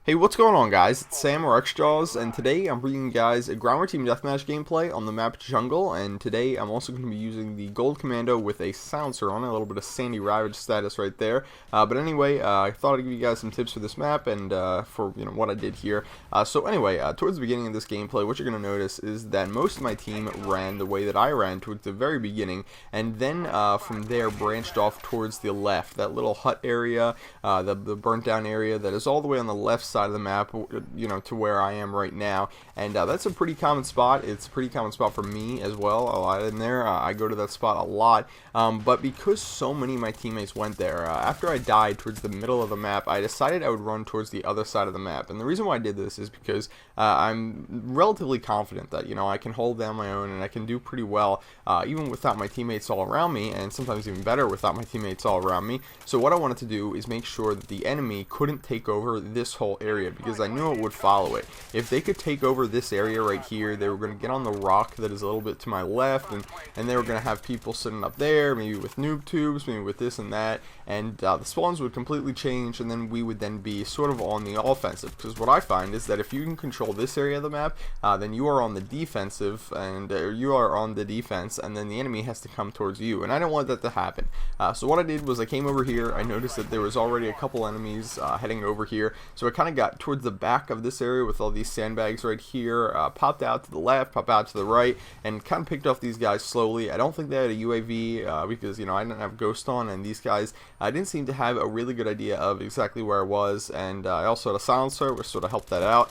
Hey, what's going on, guys? It's Sam or xJawz, and today I'm bringing you guys a Ground War Team Deathmatch gameplay on the map Jungle, and today I'm also going to be using the Gold Commando with a silencer on it, a little bit of Sandy Ravage status right there. But anyway, I thought I'd give you guys some tips for this map and for what I did here. So anyway, towards the beginning of this gameplay, what you're going to notice is that most of my team ran the way that I ran towards the very beginning, and then from there branched off towards the left, that little hut area, the burnt down area that is all the way on the left side of the map, to where I am right now, and that's a pretty common spot. It's a pretty common spot for me as well. A lot in there, I go to that spot a lot. But because so many of my teammates went there, after I died towards the middle of the map, I decided I would run towards the other side of the map. And the reason why I did this is because I'm relatively confident that I can hold down my own and I can do pretty well, even without my teammates all around me, and sometimes even better without my teammates all around me. So what I wanted to do is make sure that the enemy couldn't take over this whole area, because I knew it would follow it. If they could take over this area right here, they were going to get on the rock that is a little bit to my left, and they were going to have people sitting up there, maybe with noob tubes, maybe with this and that, and the spawns would completely change, and then we would then be sort of on the offensive. Because what I find is that if you can control this area of the map, then you are on the defensive, and you are on the defense, and then the enemy has to come towards you, and I don't want that to happen. So what I did was I came over here. I noticed that there was already a couple enemies heading over here, so I kind of got towards the back of this area with all these sandbags right here, popped out to the left, popped out to the right, and kind of picked off these guys slowly. I don't think they had a UAV because I didn't have Ghost on, and these guys didn't seem to have a really good idea of exactly where I was, and I also had a silencer which sort of helped that out.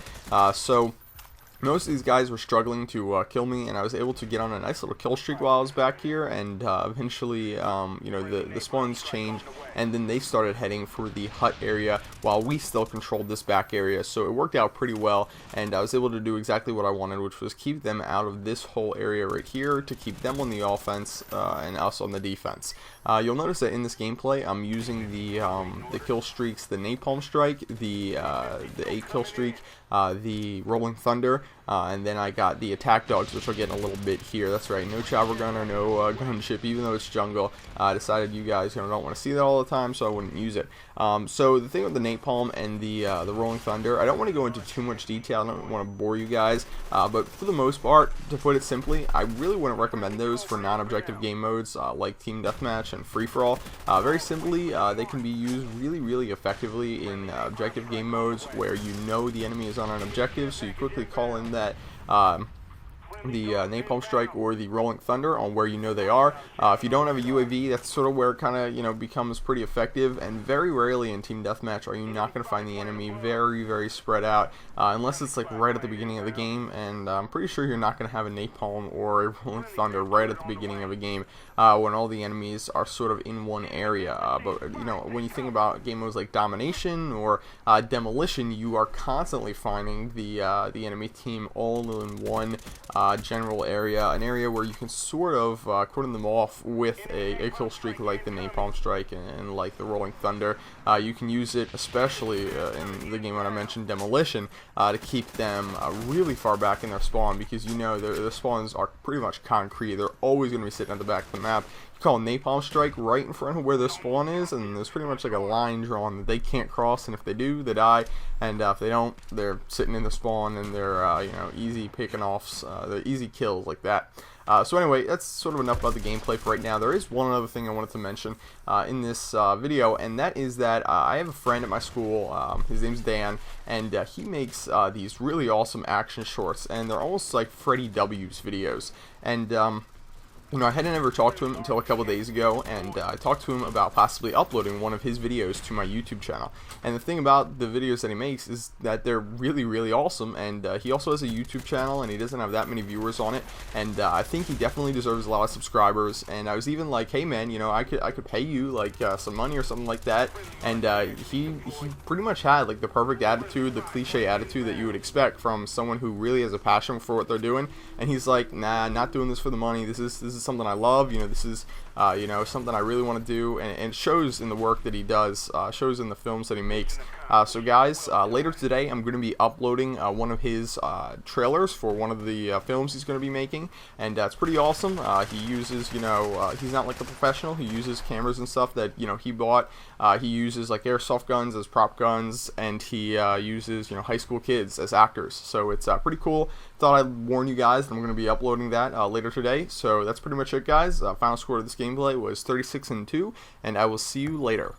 So most of these guys were struggling to kill me, and I was able to get on a nice little kill streak while I was back here, and eventually the spawns changed, and then they started heading for the hut area while we still controlled this back area. So it worked out pretty well, and I was able to do exactly what I wanted, which was keep them out of this whole area right here to keep them on the offense and us on the defense. You'll notice that in this gameplay I'm using the kill streaks, the napalm strike, the 8 kill streak, the rolling thunder, and then I got the attack dogs, which I'll get in a little bit here. That's right, no chopper gun or no gunship, even though it's jungle. I decided you guys don't want to see that all the time, so I wouldn't use it. So the thing with the napalm and the rolling thunder, I don't want to go into too much detail. I don't want to bore you guys, but for the most part, to put it simply, I really wouldn't recommend those for non-objective game modes like team deathmatch and free-for-all. Very simply, they can be used really effectively in objective game modes where the enemy is on an objective, so you quickly call in that the napalm strike or the rolling thunder on where they are. If you don't have a UAV, that's sort of where it kind of becomes pretty effective, and very rarely in team deathmatch are you not going to find the enemy very spread out, unless it's like right at the beginning of the game, and I'm pretty sure you're not going to have a napalm or a rolling thunder right at the beginning of a game when all the enemies are sort of in one area. But when you think about game modes like domination or demolition, you are constantly finding the enemy team all in one general area, an area where you can sort of cordon them off with a kill streak like the napalm strike and like the rolling thunder. You can use it especially in the game when I mentioned demolition to keep them really far back in their spawn, because their spawns are pretty much concrete. They're always going to be sitting at the back of the map. You call a napalm strike right in front of where their spawn is, and there's pretty much like a line drawn that they can't cross, and if they do, they die, and if they don't, they're sitting in the spawn, and they're easy picking offs, they're easy kills like that. So anyway, that's sort of enough about the gameplay for right now. There is one other thing I wanted to mention in this video, and that is that I have a friend at my school. His name's Dan, and he makes these really awesome action shorts, and they're almost like Freddy W's videos. And I hadn't ever talked to him until a couple days ago, and I talked to him about possibly uploading one of his videos to my YouTube channel. And the thing about the videos that he makes is that they're really awesome, and he also has a YouTube channel, and he doesn't have that many viewers on it, and I think he definitely deserves a lot of subscribers. And I was even like, hey man, I could pay you like some money or something like that. And he pretty much had like the perfect attitude, the cliche attitude that you would expect from someone who really has a passion for what they're doing. And he's like, nah, not doing this for the money. This is something I love. This is something I really want to do, and it shows in the work that he does, shows in the films that he makes. So guys, later today I'm going to be uploading one of his trailers for one of the films he's going to be making, and it's pretty awesome. He uses, he's not like a professional. He uses cameras and stuff that he bought. He uses like airsoft guns as prop guns, and he uses high school kids as actors. So it's pretty cool. Thought I'd warn you guys that I'm going to be uploading that later today. So that's pretty much it, guys. Final score of this gameplay was 36-2, and I will see you later.